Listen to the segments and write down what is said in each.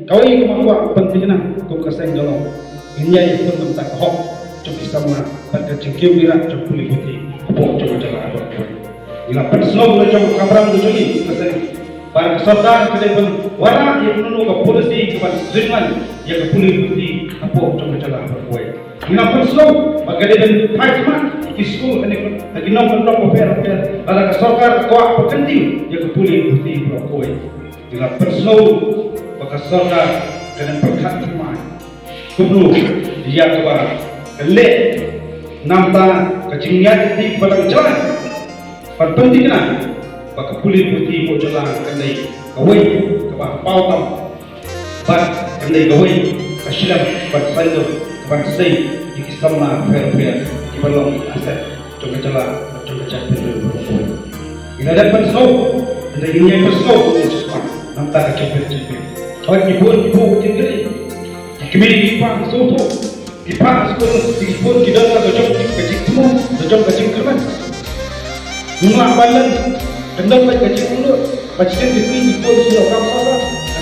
kawai kemampuan penting na kau kasih galong inyai pun tentang hok cuci sama pada cengkir wirat cuci putih apok cuci jalan apa kau ila persno boleh cuci kamera cuci kasih para saudara kedai pun warna yang menunggu ke polisi kepada seringan yang ke pulih putih apok cuci jalan apa kau ila persno bagaimana pahitman isu ini lagi nombor per ala ke saudara kau penting yang ke pulih putih kau ila persno baka saudara kena berkat iman kublu dia kebar kelek nampak kecingnya di padang jalan penting na baka pulih putih mo jalan kendai kawai kebar pautam bat kendai kawai kasilam bat saido kebar sei ikistamna fer di balong aset coba jalan coba cari dulu ila dapat snow kendai ini persno nampak kecil Kau ibu tinggal, kami ipan soto, ipan sekolah kita dah dojok kecil semua, dojok kecil kerman. Rumah balan, kendang kecil dulu, kecil itu ibu sudah kamu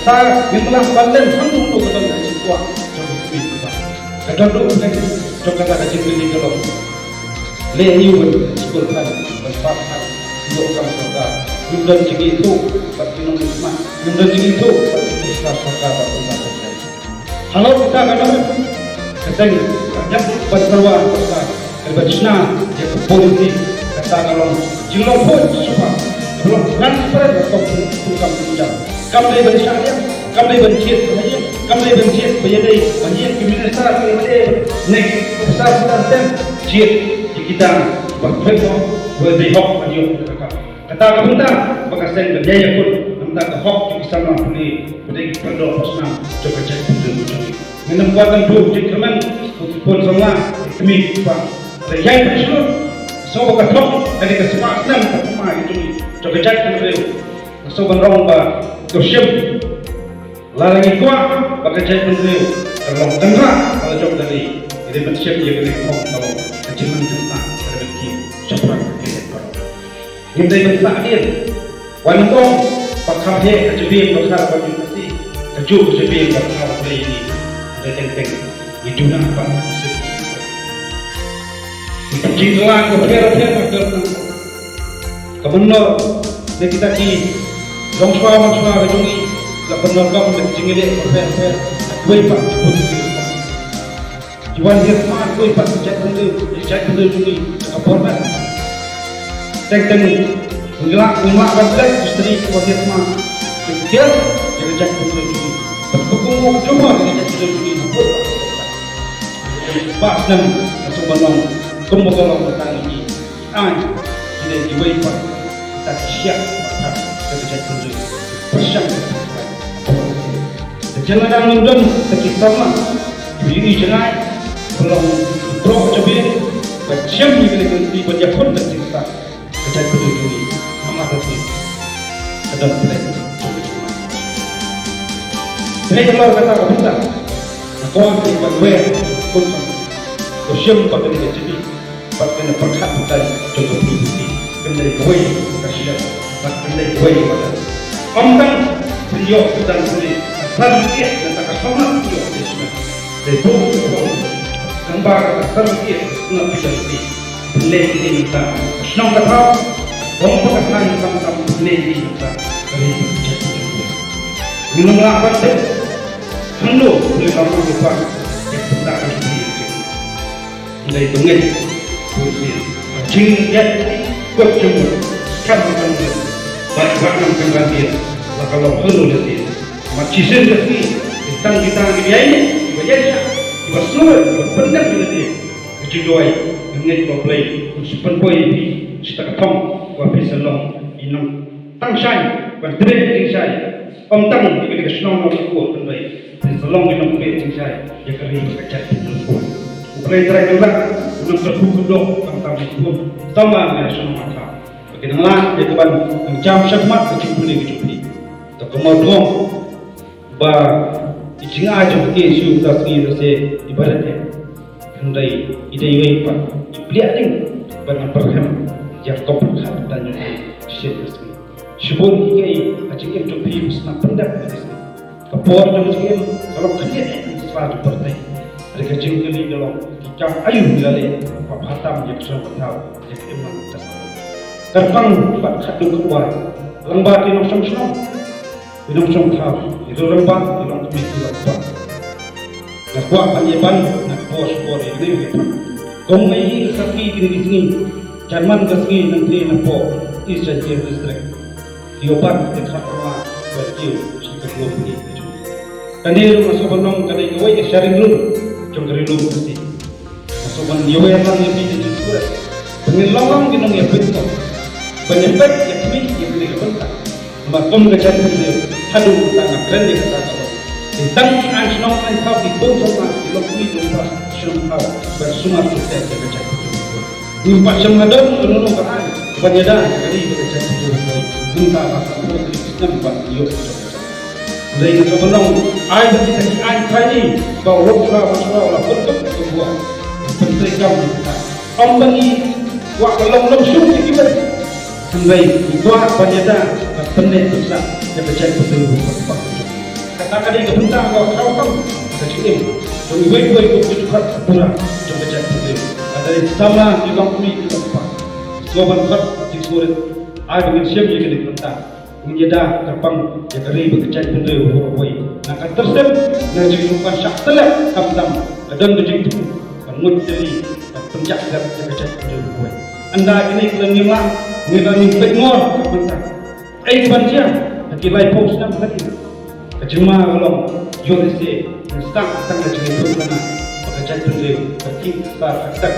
kata yang telah balan kamu untuk kendang kecil tua, jauh lebih besar. Kendang dulu lagi, jauh kata kecil ini kalau lehiu sekolah kan, berpakat, dua kamu kata, jumlah tinggi itu, bagi nombor lima, jumlah tinggi itu. Kalau kita kadang kadang yang berterwa berbacina yang politik kata kalau jilau pun semua belum transfer atau tukang pinjam kami bersyariah kami benciet saja kami benciet menjadi banyak kriminalisasi menjadi nek besar dan ciet kita berfirman berdihok majul kata kita bakasan berjaya pun tak hok di sana ni bagi pendok posna coba cek betul minum buatan dua jengkeman pun semua demi pak yang bersyukur semua katok dari kesempatan pertama itu coba cek betul semua orang ba dosyam larangi kuat bagi cek betul kalau tengah kalau coba dari ini bersyukur yang boleh hok kalau kecilan tentang berbagi cepat kita bentak dia wanita pakam he kejubi pakar bagi nasi keju kejubi pakar bagi ini teng itu nak apa itu cintalah kepada kebenar kita ki dongshwa kejubi kebenar kau menjengkel kepada gue pak jual dia smart gue pak cek dulu juga keporban teng Mengelak bandar istri kuatir semua. Kemudian jadi cek betul juga. Berkumpul cuma jadi cek betul juga. Pas nam masuk balong, tumbuh balong petang ini. Tidak diwaipat. Tak siap makan jadi cek betul. Persiap. Jangan dah nundun sekisah mah. Ini jenai belum bro coba. Persiap ni kalau di banyak pun tersiksa. Cek betul juga. Ada play. Play kalau kata kita, kau akan berbuat pun, kau siapa pada dia jadi, pada nak perkat kita cukup tinggi, kena kau kasih, kena kau pada. Amdan beliau sedang beri, terbiak dan tak sama beliau disini. Lepas gambar terbiak nak jadi, beli ini kita, senang kata. Orang perkataan sama-sama lagi kita dari berjaya. Minum lapan deh, hendak boleh kamu lupa yang tidak akan diri. Mulai dengan boleh cinta kuat cembur, kamu baik-baik dengan dia. Kalau hendak dia, macam seperti tentang kita ini, dibayar, dibersuara, berpendak dengan dia. Kecuali dengan boleh usapan boleh kita ketemu. Wahai selong inang tangsai, berdiri tangsai, tang jika senang nak kuat terbaik. Selong inang berdiri tangsai, jika kering kecil pun. Upaya terakhir inang terbuka dok tentang itu, tambah dengan senang mata. Bagi dengar dia keban jam syakmat kecil. Tak kemudian bah ijinga aja mungkin siu tak sih ibaratnya. Hendai ide ini pak, beliau benar perham. Yang kau berkat dan juga siapa sih? Syukur ini aja kita pergi bersama pendak di sini. Kapor dan mungkin kalau kerja selalu bertanya. Mereka jengkeli dalam kicam ayuh dilale apa hatam yang sudah tahu yang emang tersebut. Terbang buat kadu keluar. Lembah di nong song Binong song tahu. Itu lembah di nong kemiku lembah. Nak buat panjeban nak bos ini. Kong mai sakit di sini. Jerman kesini nanti nak buat Eastern District. Diobat dekat rumah berjiu sekitar 20 ini. Kani masuk benong kani kawai sharing room, jom kari room kasi. Masuk ben yowai lang yang biji juga. Pengilang ginong yang bentuk, penyebab yang kami yang kini kebentak. Makom kejar dia, hadu tangan keren yang kata kalau. Tentang an senong an kau di bawah sama di lokasi lupa senong kau bersumar kita kejar. Empat semadon menurut Quran, penyedan kali kejar itu. Minta pasal pun Islam buat yuk. Dari sebelum ayat kita di ayat ini bahwa Allah bentuk sebuah penterikan Om bagi wak belum sungguh kita sampai buat penyedan penek besar yang berjaya betul katakan ini kebentar kau kecil demi baik-baik berjukat pura yang berjaya betul dari sama di bangkumi kita tempat sebuah bantuan di surat ayat dengan siap yang kita bentar menjadi terpang yang kari bekerja benda huawai. Nak tersem nak jadi lupa syak telak kamdam dan jadi itu pengut dari penjaga yang kerja benda huawai. Anda ini kalau nyimak mengenai pengor kebentar. Banjian lagi live post nam tadi. Kecuma kalau USC start tangga jadi itu mana bekerja benda bagi start tak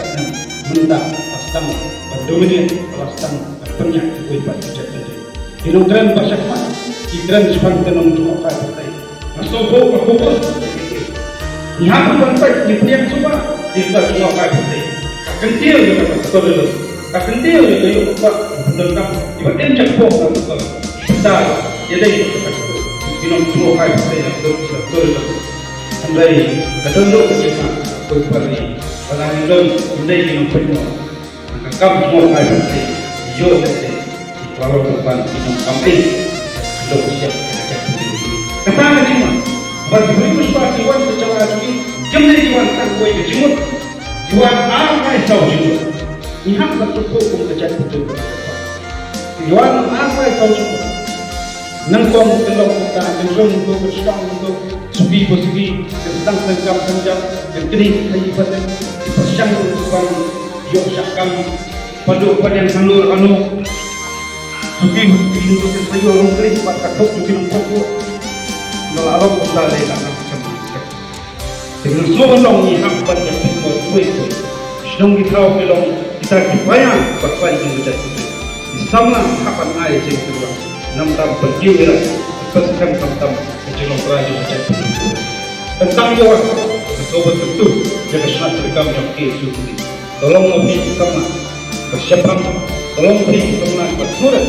mentah astang berdominan astang penyak kuih bekerja benda. Kilogram bersyakat, kilogram sepanjang untuk apa bertai. Masuk aku pun. Nihat bertai di pihak semua, kita semua apa bertai. Kentil juga betul. Kentil juga yuk apa betul tak. Ibaratnya cakap betul. Betul. Jadi kita semua apa bertai betul. Sampai kedua kerja berperi. Kalau hidup menjadi yang penuh, maka semua apa bertai. Yo bertai. Walau depan minum kambing, sudah siap kerja sendiri. Katakan cuma, bagi berikut sebuah jiwan secara asli, jemnya jiwan tak boleh dijemut, jiwan apa yang tahu jemut. Lihat bertukup kerja betul. Jiwan apa yang tahu jemut. Nangkong kelong kita, nangkong untuk bersedang untuk sugi bersugi, tentang senjam, yang kini kayu badan, dipersyang untuk yuk syakam, pada yang salur Sugi untuk sayur orang kering buat katok sugi untuk kalau Allah kembali dengan macam ini. Dengan semua orang ni hampan yang kita buat, sedang kita belum kita dibayar berkali yang kita buat. Sama kapan air jadi kedua, nampak berjiwa, paskan tamtam kecilong kerja kita buat. Tentang jawab, betul jaga senat rekam yang kesu ini. Tolong lebih sama persiapan. Tolong beri kemenangan buat surat.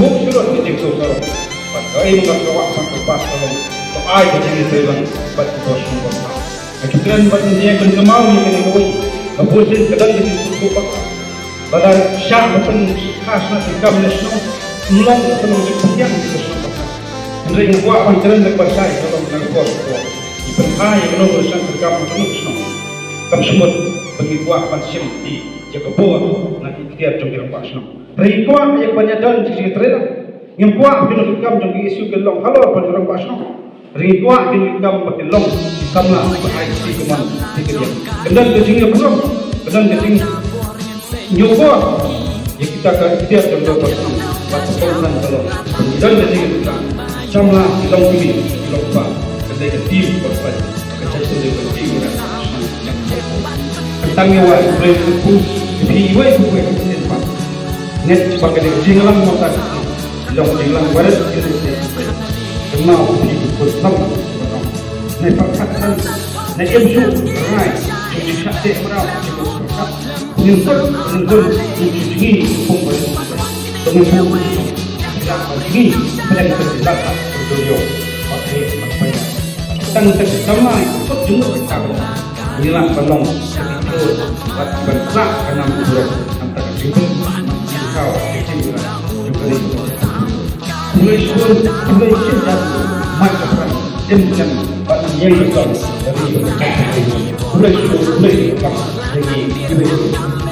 Buk surat kecil sorok. Pakai mengawak pakai tolong. Pakai kecil terbang buat bos nombor. Kecuali buat dia berkemau ni kena kawai. Keputusan kadang jadi suku pakai. Pada syah bukan khas nak rekam nasional. Ulang tolong dipinjam di nasional pakai. Mereka buat pancaran lepas saya tolong nak bos buat. Diperkai kalau urusan rekam nasional. Kami semua bagi buat pancaran di jaga buat nak ikhtiar jom kira pas no. Rikuan yang banyak dan sisi tereda. Yang buat binu kam jom isu kelong kalau apa orang pas no. Rikuan binu kam pakai long kamla pakai si kuman tiga. Kendal kecingnya belum. Kendal kecing nyoba. Ya kita akan ikhtiar jom pas no. Pas orang kalau. Kendal kecingnya bukan. Kamla long ini long pa. Kendal kecing pas. Kecil sudah kecing kan. Tentang yang berikut Iwai bukan tempat. Net sebagai jinglang motor, long jinglang waras Indonesia. Kenal ikut sama. Net pakatan, net emsu, rai, jadi sakit merau, nyusul, ini pun kemudian ini sedang terjadi berdoa, pakai banyak. Tentang sama ikut jumlah kita. Inilah pelong itu bergerak ke enam bulan antara itu kau kecil juga itu mulai suruh mulai cinta macam Insan pada yang besar dari berkata ini boleh jadi ini